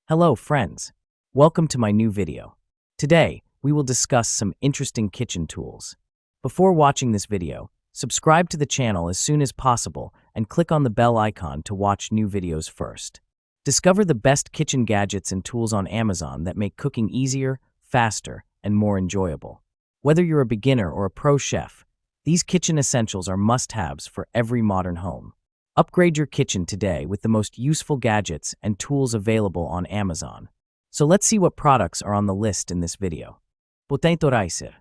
Hello friends, welcome to my new video. Today, we will discuss some interesting kitchen tools. Before watching this video, subscribe to the channel as soon as possible and click on the bell icon to watch new videos first. Discover the best kitchen gadgets and tools on Amazon that make cooking easier, faster, and more enjoyable. Whether you're a beginner or a pro chef, these kitchen essentials are must-haves for every modern home. Upgrade your kitchen today with the most useful gadgets and tools available on Amazon. So let's see what products are on the list in this video. Potato ricer.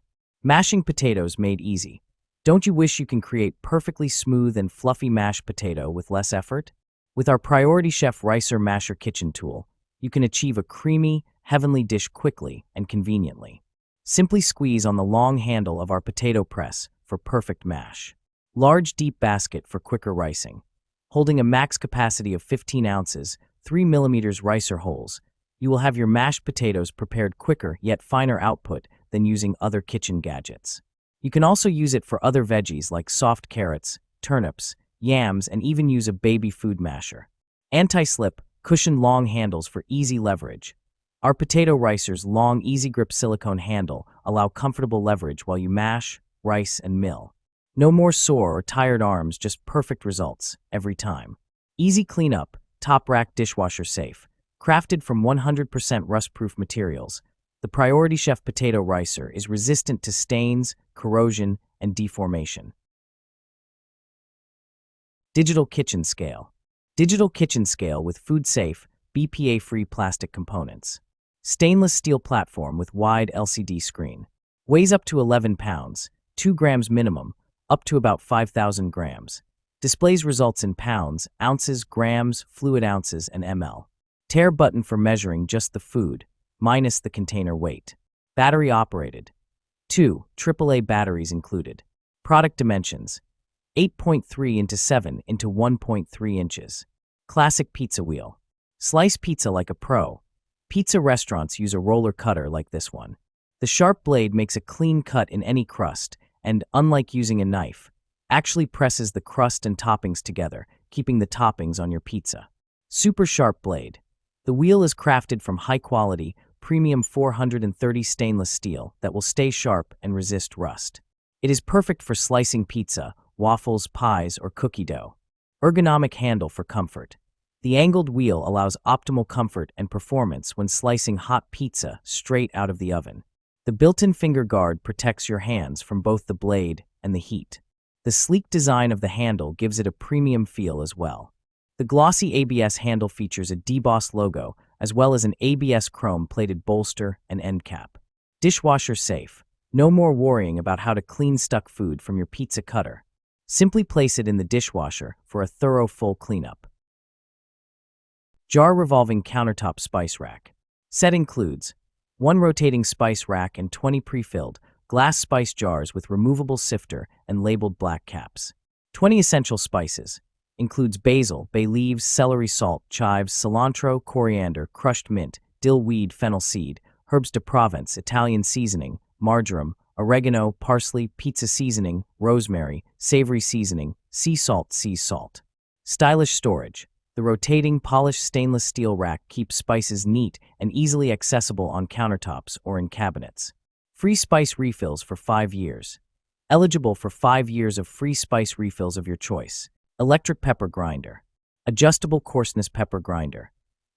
Mashing potatoes made easy. Don't you wish you can create perfectly smooth and fluffy mashed potato with less effort? With our Priority Chef Ricer Masher kitchen tool, you can achieve a creamy, heavenly dish quickly and conveniently. Simply squeeze on the long handle of our potato press for perfect mash. Large deep basket for quicker ricing. Holding a max capacity of 15 ounces, 3 mm ricer holes, you will have your mashed potatoes prepared quicker yet finer output than using other kitchen gadgets. You can also use it for other veggies like soft carrots, turnips, yams, and even use a baby food masher. Anti-slip, cushioned long handles for easy leverage. Our potato ricer's long, easy grip silicone handle allow comfortable leverage while you mash, rice, and mill. No more sore or tired arms, just perfect results every time. Easy cleanup, top rack dishwasher safe. Crafted from 100% rust-proof materials, the Priority Chef Potato Ricer is resistant to stains, corrosion, and deformation. Digital kitchen scale. Digital kitchen scale with food-safe, BPA-free plastic components. Stainless steel platform with wide LCD screen. Weighs up to 11 pounds, 2 grams minimum, up to about 5,000 grams. Displays results in pounds, ounces, grams, fluid ounces, and ml. Tare button for measuring just the food, minus the container weight. Battery operated. 2 AAA batteries included. Product dimensions. 8.3 into 7 into 1.3 inches. Classic pizza wheel. Slice pizza like a pro. Pizza restaurants use a roller cutter like this one. The sharp blade makes a clean cut in any crust, and, unlike using a knife, actually presses the crust and toppings together, keeping the toppings on your pizza. Super sharp blade. The wheel is crafted from high-quality, premium 430 stainless steel that will stay sharp and resist rust. It is perfect for slicing pizza, waffles, pies, or cookie dough. Ergonomic handle for comfort. The angled wheel allows optimal comfort and performance when slicing hot pizza straight out of the oven. The built-in finger guard protects your hands from both the blade and the heat. The sleek design of the handle gives it a premium feel as well. The glossy ABS handle features a debossed logo, as well as an ABS chrome-plated bolster and end cap. Dishwasher safe. No more worrying about how to clean stuck food from your pizza cutter. Simply place it in the dishwasher for a thorough full cleanup. Jar revolving countertop spice rack. Set includes 1 rotating spice rack and 20 pre-filled glass spice jars with removable sifter and labeled black caps. 20 essential spices. Includes basil, bay leaves, celery salt, chives, cilantro, coriander, crushed mint, dill weed, fennel seed, herbs de Provence, Italian seasoning, marjoram, oregano, parsley, pizza seasoning, rosemary, savory seasoning, sea salt, sea salt. Stylish storage. The rotating, polished stainless steel rack keeps spices neat and easily accessible on countertops or in cabinets. Free spice refills for 5 years. Eligible for 5 years of free spice refills of your choice. Electric pepper grinder. Adjustable coarseness pepper grinder.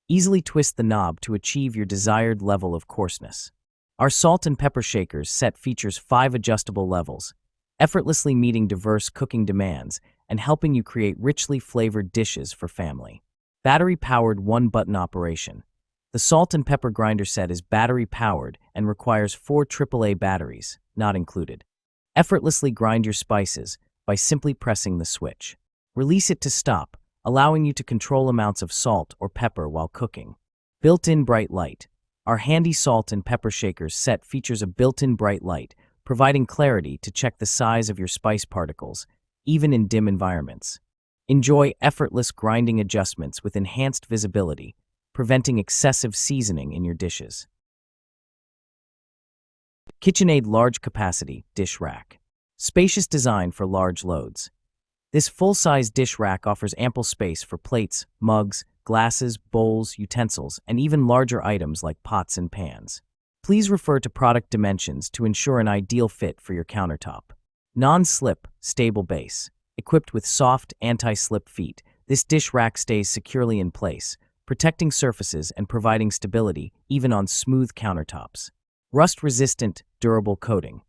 Easily twist the knob to achieve your desired level of coarseness. Our salt and pepper shakers set features 5 adjustable levels, effortlessly meeting diverse cooking demands and helping you create richly flavored dishes for family. Battery-powered 1-button operation. The salt and pepper grinder set is battery-powered and requires 4 AAA batteries, not included. Effortlessly grind your spices by simply pressing the switch. Release it to stop, allowing you to control amounts of salt or pepper while cooking. Built-in bright light. Our handy salt and pepper shakers set features a built-in bright light, providing clarity to check the size of your spice particles, even in dim environments. Enjoy effortless grinding adjustments with enhanced visibility, preventing excessive seasoning in your dishes. KitchenAid Large Capacity Dish Rack. Spacious design for large loads. This full-size dish rack offers ample space for plates, mugs, glasses, bowls, utensils, and even larger items like pots and pans. Please refer to product dimensions to ensure an ideal fit for your countertop. Non-slip, stable base. Equipped with soft, anti-slip feet, this dish rack stays securely in place, protecting surfaces and providing stability even on smooth countertops. Rust-resistant, durable coating.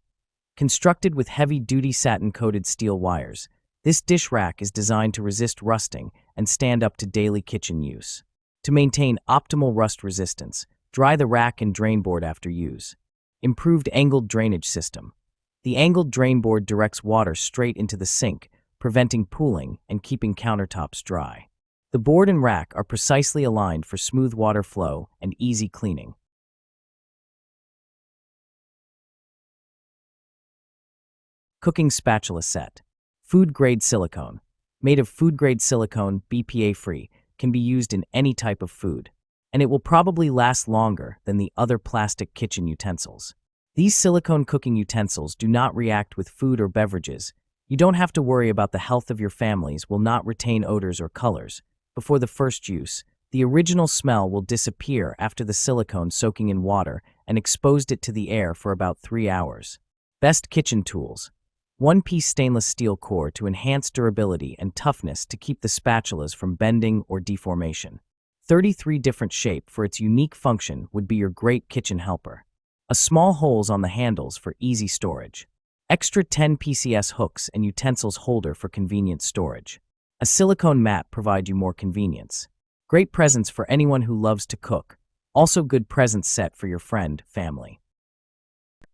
Constructed with heavy-duty satin-coated steel wires, this dish rack is designed to resist rusting and stand up to daily kitchen use. To maintain optimal rust resistance, dry the rack and drain board after use. Improved angled drainage system. The angled drain board directs water straight into the sink, preventing pooling and keeping countertops dry. The board and rack are precisely aligned for smooth water flow and easy cleaning. Cooking spatula set. Food-grade silicone. Made of food-grade silicone, BPA-free, can be used in any type of food, and it will probably last longer than the other plastic kitchen utensils. These silicone cooking utensils do not react with food or beverages. You don't have to worry about the health of your families will not retain odors or colors. Before the first use, the original smell will disappear after the silicone soaking in water and exposed it to the air for about 3 hours. Best kitchen tools. One-piece stainless steel core to enhance durability and toughness to keep the spatulas from bending or deformation. 33 different shape for its unique function would be your great kitchen helper. A small holes on the handles for easy storage. Extra 10 PCS hooks and utensils holder for convenient storage. A silicone mat provide you more convenience. Great presents for anyone who loves to cook. Also good present set for your friend, family.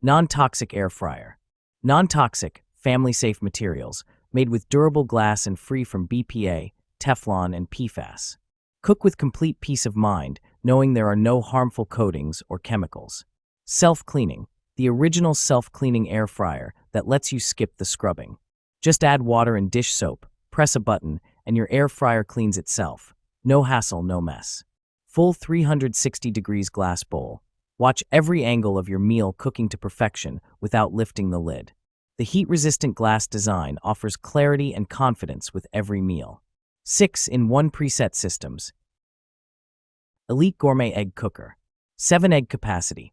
Non-toxic air fryer. Non-toxic, family-safe materials, made with durable glass and free from BPA, Teflon, and PFAS. Cook with complete peace of mind, knowing there are no harmful coatings or chemicals. Self-cleaning. The original self-cleaning air fryer that lets you skip the scrubbing. Just add water and dish soap, press a button, and your air fryer cleans itself. No hassle, no mess. Full 360 degrees glass bowl. Watch every angle of your meal cooking to perfection without lifting the lid. The heat-resistant glass design offers clarity and confidence with every meal. 6-in-1 preset systems. Elite Gourmet Egg Cooker. 7-egg capacity.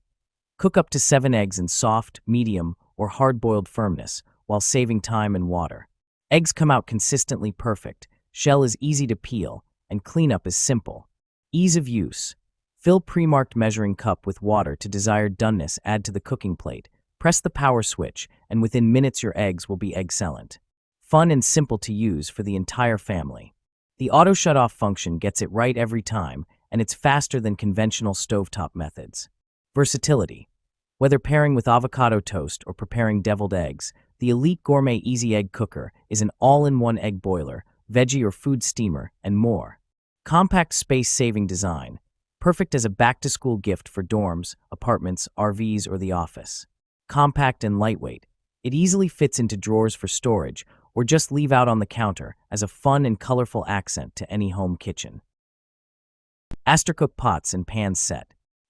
Cook up to 7 eggs in soft, medium, or hard-boiled firmness while saving time and water. Eggs come out consistently perfect, shell is easy to peel, and cleanup is simple. Ease of use. Fill pre-marked measuring cup with water to desired doneness, add to the cooking plate. Press the power switch, and within minutes your eggs will be excellent. Fun and simple to use for the entire family. The auto shut-off function gets it right every time, and it's faster than conventional stovetop methods. Versatility. Whether pairing with avocado toast or preparing deviled eggs, the Elite Gourmet Easy Egg Cooker is an all-in-one egg boiler, veggie or food steamer, and more. Compact space-saving design. Perfect as a back-to-school gift for dorms, apartments, RVs, or the office. Compact and lightweight. It easily fits into drawers for storage or just leave out on the counter as a fun and colorful accent to any home kitchen. Astercook Pots and Pans Set.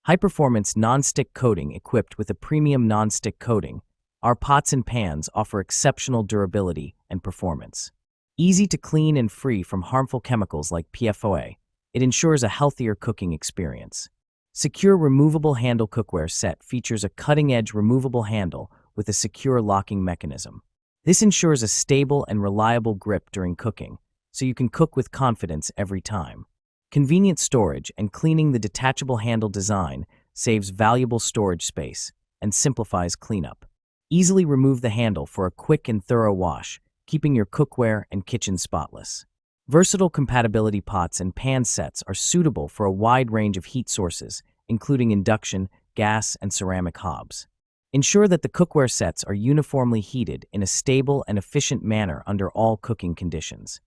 High-performance non-stick coating equipped with a premium non-stick coating, our pots and pans offer exceptional durability and performance. Easy to clean and free from harmful chemicals like PFOA, it ensures a healthier cooking experience. Secure removable handle cookware set features a cutting-edge removable handle with a secure locking mechanism. This ensures a stable and reliable grip during cooking, so you can cook with confidence every time. Convenient storage and cleaning. The detachable handle design saves valuable storage space and simplifies cleanup. Easily remove the handle for a quick and thorough wash, keeping your cookware and kitchen spotless. Versatile compatibility pots and pan sets are suitable for a wide range of heat sources, including induction, gas, and ceramic hobs. Ensure that the cookware sets are uniformly heated in a stable and efficient manner under all cooking conditions.